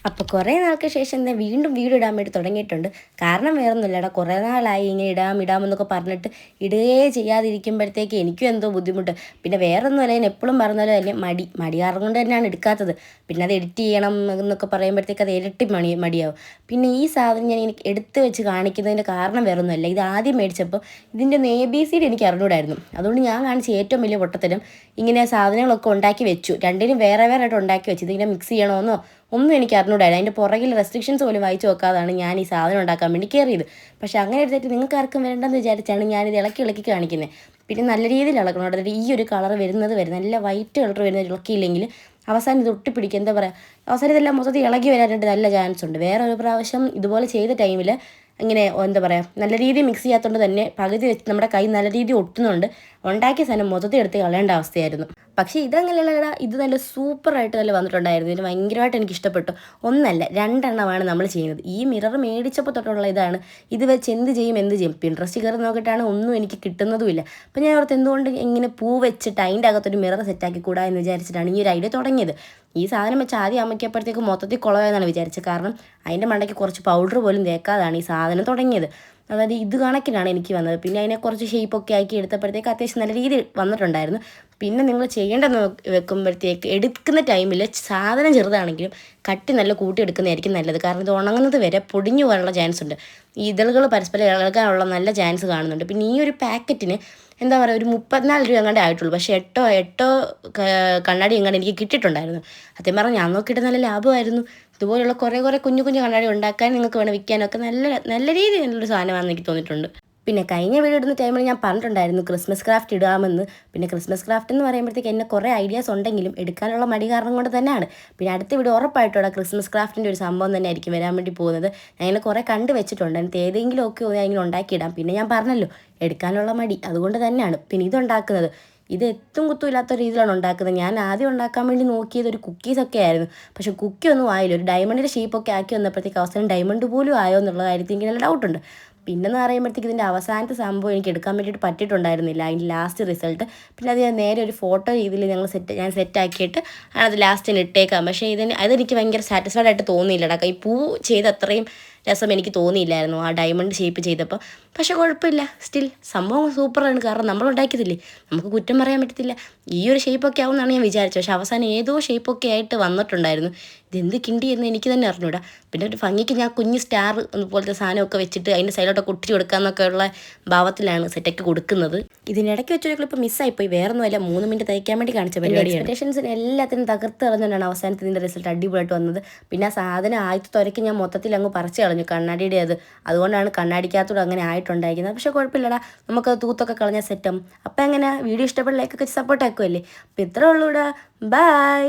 അപ്പോൾ കുറേ നാൾക്ക് ശേഷം എന്താ വീണ്ടും വീഡിയോ ഇടാൻ വേണ്ടി തുടങ്ങിയിട്ടുണ്ട്. കാരണം വേറൊന്നുമില്ലടാ, കുറേ നാളായി ഇങ്ങനെ ഇടാമെന്നൊക്കെ പറഞ്ഞിട്ട് ഇടുകയേ ചെയ്യാതിരിക്കുമ്പോഴത്തേക്ക് എനിക്കും എന്തോ ബുദ്ധിമുട്ട്. പിന്നെ വേറൊന്നുമല്ല, ഞാൻ എപ്പോഴും പറഞ്ഞാലും അല്ലേ മടി കാരണം കൊണ്ട് തന്നെയാണ് എടുക്കാത്തത്. പിന്നെ അത് എഡിറ്റ് ചെയ്യണം എന്നൊക്കെ പറയുമ്പോഴത്തേക്ക് അത് ഇരട്ടി മടിയാവും. പിന്നെ ഈ സാധനം ഞാൻ എനിക്ക് എടുത്ത് വെച്ച് കാണിക്കുന്നതിൻ്റെ കാരണം വേറൊന്നുമല്ല, ഇത് ആദ്യം മേടിച്ചപ്പോൾ ഇതിൻ്റെ ABC എനിക്ക് അറിഞ്ഞൂടായിരുന്നു. അതുകൊണ്ട് ഞാൻ കാണിച്ച ഏറ്റവും വലിയ പൊട്ടത്തരം ഇങ്ങനെ സാധനങ്ങളൊക്കെ ഉണ്ടാക്കി വെച്ചു. രണ്ടിനും വേറെ വേറെ ആയിട്ട് ഉണ്ടാക്കി വെച്ചു. ഇതിങ്ങനെ മിക്സ് ചെയ്യണമെന്നോ ഒന്നും എനിക്ക് അറിഞ്ഞൂടായിരുന്നു. അതിൻ്റെ പുറകിൽ റെസ്ട്രിക്ഷൻസ് പോലും വായിച്ച് നോക്കാതാണ് ഞാൻ ഈ സാധനം ഉണ്ടാക്കാൻ വേണ്ടി കയറിയത്. പക്ഷേ അങ്ങനെ എടുത്തിട്ട് നിങ്ങൾക്ക് ആർക്കും വേണ്ടെന്ന് വിചാരിച്ചാണ് ഞാനിത് ഇളക്കി കാണിക്കുന്നത്. പിന്നെ നല്ല രീതിയിൽ ഇളക്കണം. അതായത് ഈ ഒരു കളർ വരുന്നത് വരെ, നല്ല വൈറ്റ് കളർ വരുന്നത് ഇളക്കിയില്ലെങ്കിൽ അവസാനം ഇത് ഒട്ടിപ്പിടിക്കുക, എന്താ പറയുക, അവസാനം ഇതെല്ലാം മൊത്തത്തിൽ ഇളകി വരാനായിട്ട് നല്ല ചാൻസ് ഉണ്ട്. വേറെ ഒരു പ്രാവശ്യം ഇതുപോലെ ചെയ്ത ടൈമിൽ ഇങ്ങനെ എന്താ പറയുക, നല്ല രീതിയിൽ മിക്സ് ചെയ്യാത്തതുകൊണ്ട് തന്നെ പകുതി വെച്ച് നമ്മുടെ കൈ നല്ല രീതിയിൽ ഒട്ടുന്നുണ്ട്. ഉണ്ടാക്കിയ സാധനം മൊത്തത്തിൽ എടുത്ത് കളയേണ്ട അവസ്ഥയായിരുന്നു. പക്ഷേ ഇതങ്ങനെയല്ലടാ, ഇത് നല്ല സൂപ്പറായിട്ട് നല്ല വന്നിട്ടുണ്ടായിരുന്നു. ഇതിന് ഭയങ്കരമായിട്ട് എനിക്ക് ഇഷ്ടപ്പെട്ടു. ഒന്നല്ല രണ്ടെണ്ണമാണ് നമ്മൾ ചെയ്യുന്നത്. ഈ മിറർ മേടിച്ചപ്പോൾ തൊട്ടുള്ള ഇതാണ്. ഇത് വെച്ച് എന്ത് ചെയ്യും. പിൻട്രസ്റ്റ് കയറി നോക്കിയിട്ടാണ് ഒന്നും എനിക്ക് കിട്ടുന്നതുമില്ല. അപ്പം ഞാൻ ഓർത്ത് എന്തുകൊണ്ട് ഇങ്ങനെ പൂ വെച്ചിട്ട് അതിൻ്റെ അകത്തൊരു മിറർ സെറ്റാക്കി കൂടാ എന്ന് വിചാരിച്ചിട്ടാണ് ഈ ഒരു ഐഡിയ തുടങ്ങിയത്. ഈ സാധനം വെച്ച് ആദ്യം അമ്മയ്ക്കപ്പോഴത്തേക്ക് മൊത്തത്തിൽ കുളമായെന്നാണ് വിചാരിച്ചത്. കാരണം അതിൻ്റെ മണ്ടയ്ക്ക് കുറച്ച് പൗഡർ പോലും തേക്കാതാണ് ഈ സാധനം തുടങ്ങിയത്. അതായത് ഇത് കണക്കിനാണ് എനിക്ക് വന്നത്. പിന്നെ അതിനെ കുറച്ച് ഷേപ്പൊക്കെ ആക്കി എടുത്തപ്പോഴത്തേക്ക് അത്യാവശ്യം നല്ല രീതിയിൽ വന്നിട്ടുണ്ടായിരുന്നു. പിന്നെ നിങ്ങൾ ചെയ്യേണ്ടതെന്ന് വെക്കുമ്പോഴത്തേക്ക് എടുക്കുന്ന ടൈമിൽ സാധനം ചെറുതാണെങ്കിലും കട്ടി നല്ല കൂട്ടിയെടുക്കുന്നതായിരിക്കും നല്ലത്. കാരണം ഇത് ഉണങ്ങുന്നത് വരെ പൊടിഞ്ഞു പോകാനുള്ള ചാൻസ് ഉണ്ട്. ഈ ഇതളുകൾ പരസ്പരം ഇളകാനുള്ള നല്ല ചാൻസ് കാണുന്നുണ്ട്. പിന്നെ ഈ ഒരു പാക്കറ്റിന് എന്താ പറയുക, ഒരു 34 രൂപ എങ്ങാണ്ടേ ആയിട്ടുള്ളൂ. പക്ഷേ എട്ടോ കണ്ണാടി എങ്ങാണ്ട് എനിക്ക് കിട്ടിയിട്ടുണ്ടായിരുന്നു. സത്യം പറഞ്ഞാൽ ഞാൻ നോക്കിയിട്ട് നല്ല ലാഭമായിരുന്നു. ഇതുപോലുള്ള കുറേ കുഞ്ഞു കണ്ണാടി ഉണ്ടാക്കാൻ നിങ്ങൾക്ക് വേണം വിൽക്കാനൊക്കെ നല്ല രീതിയിൽ നല്ലൊരു സാധനമാണെന്ന് എനിക്ക് തോന്നിയിട്ടുണ്ട്. പിന്നെ കഴിഞ്ഞ വീഡിയോ ഇടുന്ന ടൈമിൽ ഞാൻ പറഞ്ഞിട്ടുണ്ടായിരുന്നു ക്രിസ്മസ് ക്രാഫ്റ്റ് ഇടാമെന്ന്. പിന്നെ ക്രിസ്മസ് ക്രാഫ്റ്റ് എന്ന് പറയുമ്പോഴത്തേക്ക് എന്നെ കുറേ ഐഡിയാസ് ഉണ്ടെങ്കിലും എടുക്കാനുള്ള മടി കാരണം കൊണ്ട് തന്നെയാണ്. പിന്നെ അടുത്ത വീഡിയോ ഉറപ്പായിട്ടോടെ ക്രിസ്മസ് ക്രാഫ്റ്റിൻ്റെ ഒരു സംഭവം തന്നെ ആയിരിക്കും വരാൻ വേണ്ടി പോകുന്നത്. ഞാൻ ഇങ്ങനെ കുറേ കണ്ടു വെച്ചിട്ടുണ്ട്. എനിക്ക് ഏതെങ്കിലും ഒക്കെ ഞാൻ ഇങ്ങനെ ഉണ്ടാക്കിയിടാം. പിന്നെ ഞാൻ പറഞ്ഞല്ലോ എടുക്കാനുള്ള മടി, അതുകൊണ്ട് തന്നെയാണ്. പിന്നെ ഇതുണ്ടാക്കുന്നത് ഇത് എത്തും കുത്തും ഇല്ലാത്ത രീതിയിലാണ് ഉണ്ടാക്കുന്നത്. ഞാൻ ആദ്യം ഉണ്ടാക്കാൻ വേണ്ടി നോക്കിയത് ഒരു കുക്കീസൊക്കെ ആയിരുന്നു. പക്ഷേ കുക്കി ഒന്നും ആയില്ല. ഒരു ഡയമണ്ടിൻ്റെ ഷേപ്പൊക്കെ ആക്കി വന്നപ്പോഴത്തേക്ക് അവസാനം ഡയമണ്ട് പോലും ആയോ എന്നുള്ള കാര്യത്തിൽ എനിക്ക് നല്ല ഡൗട്ടുണ്ട്. പിന്നെന്ന് പറയുമ്പോഴത്തേക്ക് ഇതിൻ്റെ അവസാനത്തെ സംഭവം എനിക്ക് എടുക്കാൻ വേണ്ടിയിട്ട് പറ്റിയിട്ടുണ്ടായിരുന്നില്ല, അതിൻ്റെ ലാസ്റ്റ് റിസൾട്ട്. പിന്നെ അത് ഞാൻ നേരെ ഒരു ഫോട്ടോ രീതിയിൽ ഞാൻ സെറ്റാക്കിയിട്ട് അത് ലാസ്റ്റിന് ഇട്ടേക്കാം. പക്ഷേ അതെനിക്ക് ഭയങ്കര സാറ്റിസ്ഫൈഡ് ആയിട്ട് തോന്നിയില്ലടാ. ഈ പൂ ചെയ്ത് അത്രയും രസം എനിക്ക് തോന്നിയില്ലായിരുന്നു ആ ഡയമണ്ട് ഷേപ്പ് ചെയ്തപ്പോൾ. പക്ഷേ കുഴപ്പമില്ല, സ്റ്റിൽ സംഭവം സൂപ്പറാണ്. കാരണം നമ്മൾ ഉണ്ടാക്കിയതില്ലേ, നമുക്ക് കുറ്റം പറയാൻ പറ്റത്തില്ല. ഈ ഒരു ഷേപ്പൊക്കെ ആവുമെന്നാണ് ഞാൻ വിചാരിച്ചത്. പക്ഷേ അവസാനം ഏതോ ഷേപ്പൊക്കെ ആയിട്ട് വന്നിട്ടുണ്ടായിരുന്നു. ഇതെന്ത് കിണ്ടി എന്ന് എനിക്ക് തന്നെ അറിഞ്ഞൂടാ. പിന്നെ ഒരു ഭംഗിക്ക് ഞാൻ കുഞ്ഞ് സ്റ്റാർ പോലത്തെ സാധനമൊക്കെ വെച്ചിട്ട് അതിൻ്റെ സൈഡിലോട്ടൊക്കെ ഒട്ടിച്ച് കൊടുക്കാമെന്നൊക്കെ ഉള്ള ഭാവത്തിലാണ് സെറ്റാക്കി കൊടുക്കുന്നത്. ഇതിനിടയ്ക്ക് വെച്ചൊരു ക്ലിപ്പ് മിസ്സായിപ്പോയി. വേറൊന്നുമല്ല, 3 മിനിറ്റ് തയ്ക്കാൻ വേണ്ടി കാണിച്ച പരിപാടിയാണ്. എക്സ്പെക്ടേഷൻസിന് എല്ലാത്തിനും തകർത്ത് കളഞ്ഞുകൊണ്ടാണ് അവസാനത്തെ ഇതിൻ്റെ റിസൾട്ട് അടിപൊളിയായിട്ട് വന്നത്. പിന്നെ ആ സാധനം ആദ്യത്തെ തുരയ്ക്ക് ഞാൻ മൊത്തത്തിൽ അങ്ങ് പറിച്ച് കളഞ്ഞു കണ്ണാടിയുടെ അതുകൊണ്ടാണ് കണ്ണാടിക്കകത്തൂടെ അങ്ങനെ ആയിട്ടുണ്ടായിരിക്കുന്നത്. പക്ഷേ കുഴപ്പമില്ലടാ, നമുക്കത് തൂത്തൊക്കെ കളഞ്ഞാൽ സെറ്റും. അപ്പം എങ്ങനെ വീഡിയോ ഇഷ്ടപ്പെട്ട ലൈക്കൊക്കെ സപ്പോർട്ട് ആക്കുമല്ലേ. അപ്പോൾ ഇത്രേ ഉള്ളൂടാ. ബൈ.